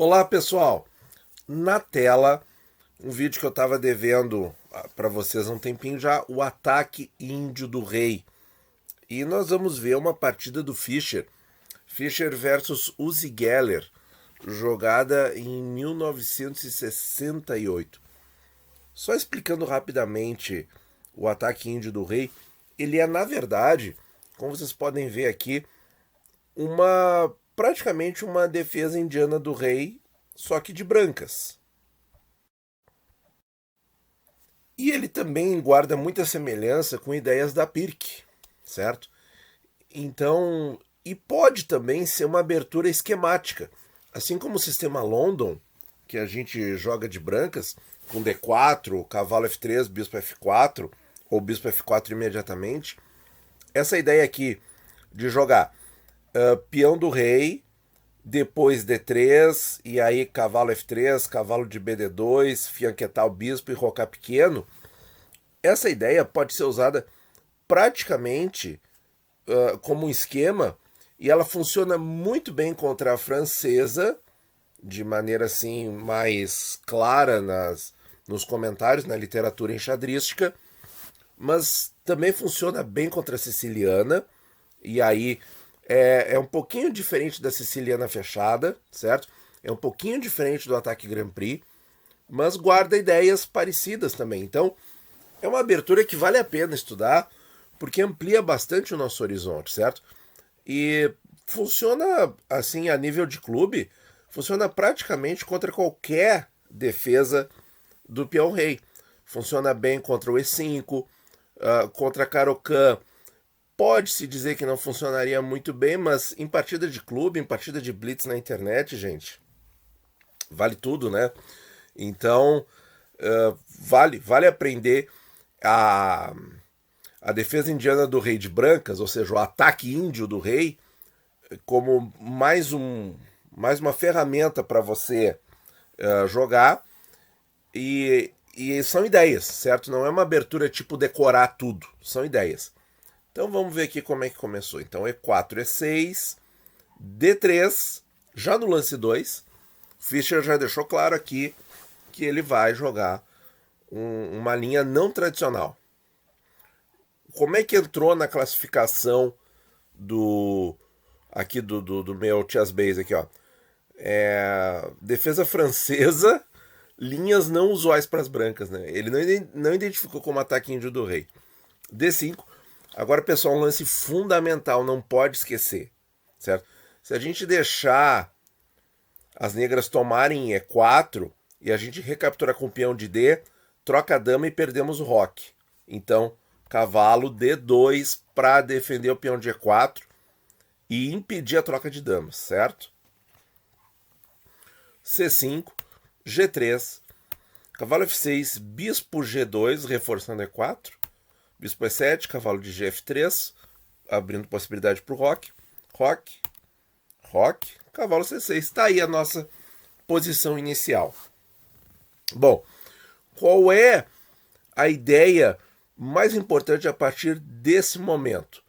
Olá pessoal, na tela um vídeo que eu estava devendo para vocês há um tempinho já, o ataque índio do rei. E nós vamos ver uma partida do Fischer versus Uri Geller, jogada em 1968. Só explicando rapidamente o ataque índio do rei, ele é na verdade, como vocês podem ver aqui, praticamente uma defesa indiana do rei, só que de brancas. E ele também guarda muita semelhança com ideias da Pirc, certo? Então, e pode também ser uma abertura esquemática, assim como o sistema London, que a gente joga de brancas, com D4, cavalo F3, bispo F4, ou bispo F4 imediatamente. Essa ideia aqui de jogar peão do rei, depois D3, e aí cavalo F3, cavalo de BD2, fianquetar o bispo e rocar pequeno. Essa ideia pode ser usada praticamente como um esquema, e ela funciona muito bem contra a francesa, de maneira assim mais clara nos comentários, na literatura enxadrística, mas também funciona bem contra a siciliana, e aí é um pouquinho diferente da siciliana fechada, certo? É um pouquinho diferente do ataque Grand Prix, mas guarda ideias parecidas também. Então, é uma abertura que vale a pena estudar, porque amplia bastante o nosso horizonte, certo? E funciona assim a nível de clube, funciona praticamente contra qualquer defesa do peão rei. Funciona bem contra o E5, contra Caro-Kann. Pode-se dizer que não funcionaria muito bem, mas em partida de clube, em partida de blitz na internet, gente, vale tudo, né? Então, vale aprender a, a defesa indiana do rei de brancas, ou seja, o ataque índio do rei, como mais uma ferramenta para você jogar. E são ideias, certo? Não é uma abertura tipo decorar tudo, são ideias. Então vamos ver aqui como é que começou. Então E4, E6, D3, já no lance 2, Fischer já deixou claro aqui que ele vai jogar uma linha não tradicional. Como é que entrou na classificação do meu chess base aqui, ó? Defesa francesa, linhas não usuais para as brancas, né? Ele não identificou como ataque índio do rei. D5. Agora, pessoal, um lance fundamental, não pode esquecer, certo? Se a gente deixar as negras tomarem E4 e a gente recapturar com o peão de D, troca a dama e perdemos o roque. Então, cavalo D2 para defender o peão de E4 e impedir a troca de damas, certo? C5, G3, cavalo F6, bispo G2, reforçando E4, bispo E7, cavalo de GF3, abrindo possibilidade para o roque, roque, cavalo C6. Está aí a nossa posição inicial. Bom, qual é a ideia mais importante a partir desse momento?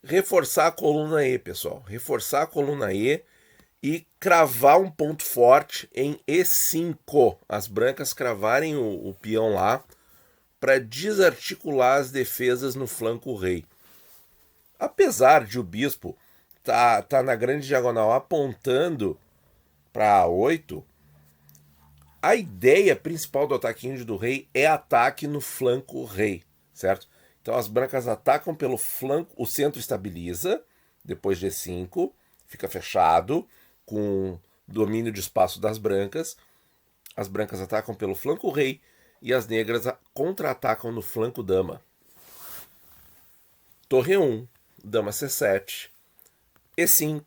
Reforçar a coluna E, pessoal. Reforçar a coluna E e cravar um ponto forte em E5. As brancas cravarem o peão lá para desarticular as defesas no flanco rei. Apesar de o bispo tá na grande diagonal apontando para A8, a ideia principal do ataque índio do rei é ataque no flanco rei, certo? Então as brancas atacam pelo flanco, o centro estabiliza, depois de E5, fica fechado, com domínio de espaço das brancas. As brancas atacam pelo flanco rei e as negras contra-atacam no flanco dama. Torre 1, dama C7, E5,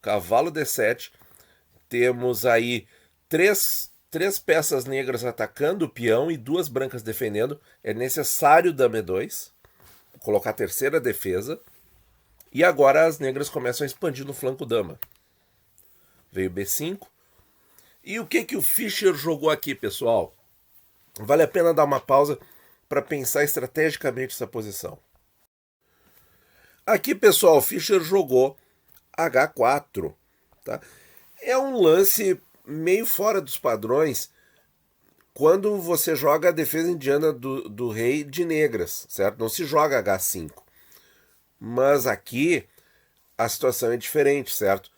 cavalo D7. Temos aí três peças negras atacando o peão e duas brancas defendendo. É necessário dama E2, colocar a terceira defesa. E agora as negras começam a expandir no flanco dama. Veio B5. E o que o Fischer jogou aqui, pessoal? Vale a pena dar uma pausa para pensar estrategicamente essa posição. Aqui, pessoal, o Fischer jogou H4. Tá? É um lance meio fora dos padrões quando você joga a defesa indiana do rei de negras, certo? Não se joga H5. Mas aqui a situação é diferente, certo?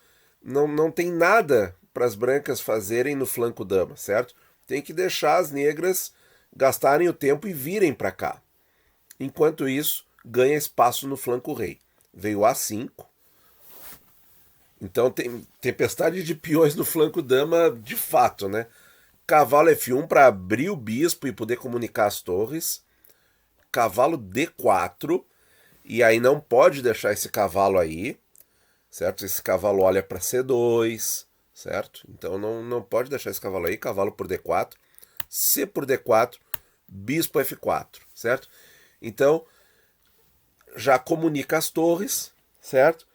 Não tem nada para as brancas fazerem no flanco dama, certo? Tem que deixar as negras gastarem o tempo e virem para cá. Enquanto isso, ganha espaço no flanco rei. Veio A5. Então tem tempestade de peões no flanco dama de fato, né? Cavalo F1 para abrir o bispo e poder comunicar as torres. Cavalo D4. E aí não pode deixar esse cavalo aí, certo? Esse cavalo olha para C2, certo? Então não pode deixar esse cavalo aí. Cavalo por D4. C por D4. Bispo F4, certo? Então já comunica as torres, certo?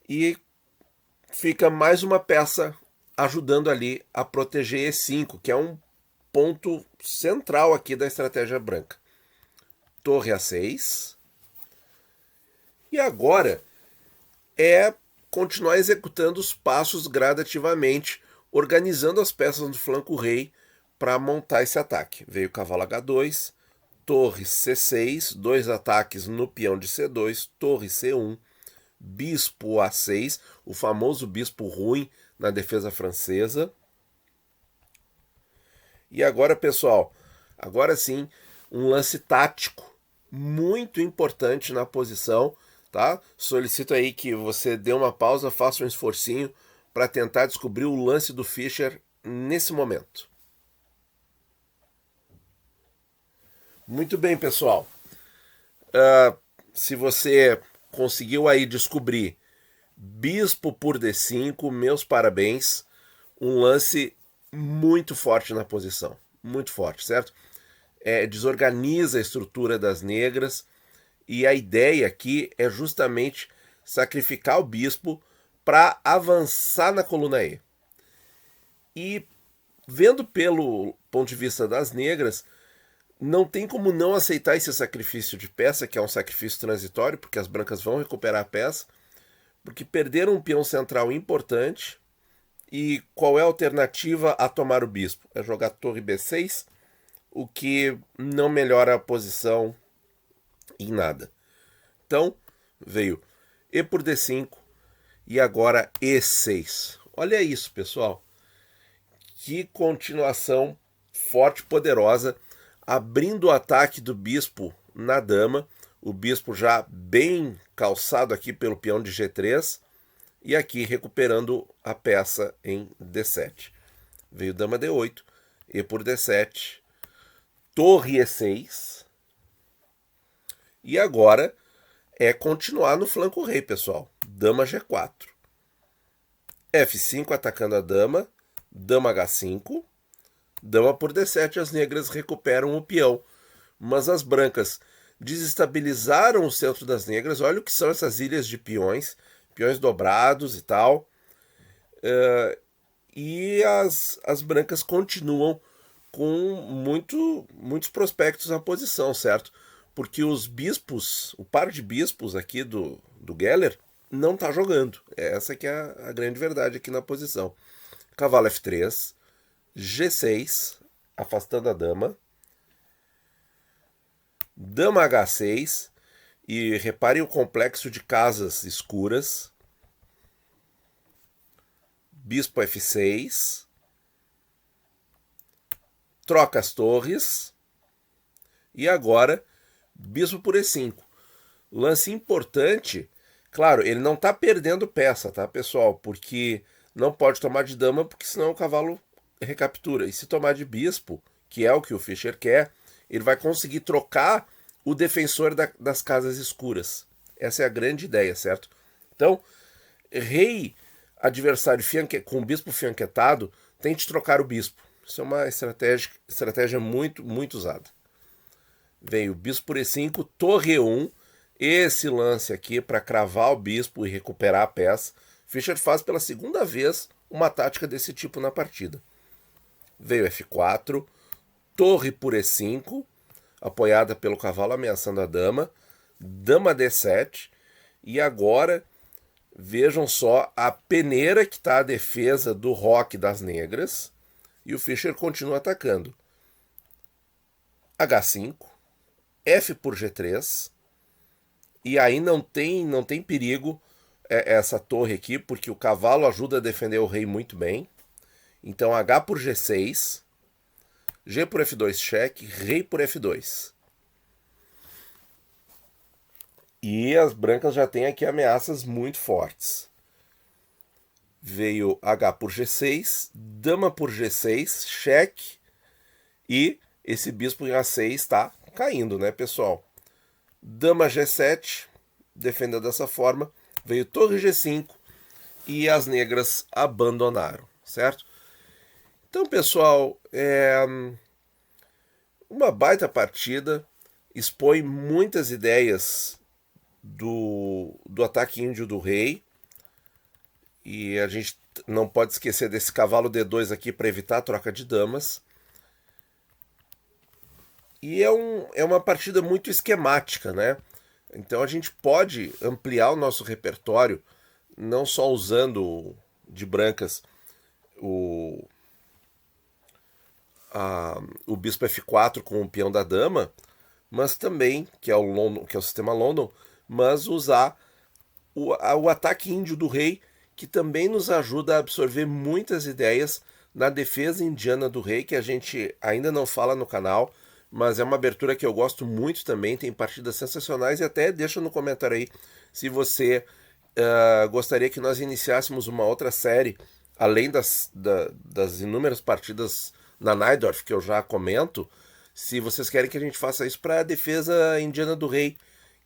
E fica mais uma peça ajudando ali a proteger E5, que é um ponto central aqui da estratégia branca. Torre A6. E agora é continuar executando os passos gradativamente, organizando as peças do flanco rei para montar esse ataque. Veio o cavalo H2, torre C6, dois ataques no peão de C2, torre C1, bispo A6, o famoso bispo ruim na defesa francesa. E agora, pessoal, agora sim, um lance tático muito importante na posição, tá? Solicito aí que você dê uma pausa, faça um esforcinho para tentar descobrir o lance do Fischer nesse momento. Muito bem, pessoal. Se você conseguiu aí descobrir bispo por D5, meus parabéns. Um lance muito forte na posição. Muito forte, certo? Desorganiza a estrutura das negras. E a ideia aqui é justamente sacrificar o bispo para avançar na coluna E. E vendo pelo ponto de vista das negras, não tem como não aceitar esse sacrifício de peça, que é um sacrifício transitório, porque as brancas vão recuperar a peça, porque perderam um peão central importante. E qual é a alternativa a tomar o bispo? É jogar torre B6, o que não melhora a posição em nada. Então, veio E por D5 e agora E6. Olha isso, pessoal. Que continuação forte e poderosa, abrindo o ataque do bispo na dama. O bispo já bem calçado aqui pelo peão de G3. E aqui recuperando a peça em D7. Veio dama D8, E por D7, torre E6. E agora é continuar no flanco rei, pessoal. Dama G4. F5 atacando a dama, dama H5, dama por D7, as negras recuperam o peão. Mas as brancas desestabilizaram o centro das negras. Olha o que são essas ilhas de peões dobrados e tal. E as brancas continuam com muitos prospectos na posição, certo? Porque os bispos, o par de bispos aqui do Geller não tá jogando. Essa que é a grande verdade aqui na posição. Cavalo F3, G6, afastando a dama. Dama H6, e reparem o complexo de casas escuras. Bispo F6. Troca as torres. E agora, bispo por E5. Lance importante. Claro, ele não está perdendo peça, tá, pessoal? Porque não pode tomar de dama, porque senão o cavalo recaptura. E se tomar de bispo, que é o que o Fischer quer, ele vai conseguir trocar o defensor das casas escuras. Essa é a grande ideia, certo? Então, rei adversário com o bispo fianquetado, tente trocar o bispo. Isso é uma estratégia muito, muito usada. Veio o bispo por E5, torre E1. Esse lance aqui para cravar o bispo e recuperar a peça. Fischer faz pela segunda vez uma tática desse tipo na partida. Veio F4, torre por E5, apoiada pelo cavalo ameaçando a dama, dama D7, e agora Vejam só a peneira que está a defesa do roque das negras. E o Fischer continua atacando. H5, F por G3. E aí não tem perigo essa torre aqui, porque o cavalo ajuda a defender o rei muito bem. Então H por G6, G por F2 cheque, rei por F2. E as brancas já têm aqui ameaças muito fortes. Veio H por G6, dama por G6, cheque. E esse bispo em A6 está caindo, né, pessoal? Dama G7, defendendo dessa forma. Veio torre G5 e as negras abandonaram, certo? Então, pessoal, uma baita partida, expõe muitas ideias do ataque índio do rei. E a gente não pode esquecer desse cavalo D2 aqui para evitar a troca de damas. E é uma partida muito esquemática, né? Então a gente pode ampliar o nosso repertório, não só usando de brancas o bispo F4 com o peão da dama, mas também, que é o sistema London, mas usar o ataque índio do rei, que também nos ajuda a absorver muitas ideias na defesa indiana do rei, que a gente ainda não fala no canal, mas é uma abertura que eu gosto muito também, tem partidas sensacionais, e até deixa no comentário aí se você gostaria que nós iniciássemos uma outra série, além das inúmeras partidas na Najdorf, que eu já comento, se vocês querem que a gente faça isso para a defesa indiana do rei,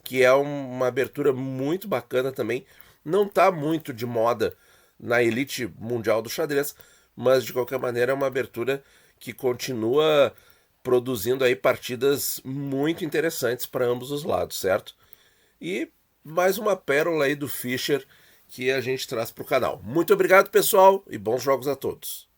que é uma abertura muito bacana também. Não está muito de moda na elite mundial do xadrez, mas de qualquer maneira é uma abertura que continua produzindo aí partidas muito interessantes para ambos os lados, certo? E mais uma pérola aí do Fischer que a gente traz para o canal. Muito obrigado, pessoal, e bons jogos a todos.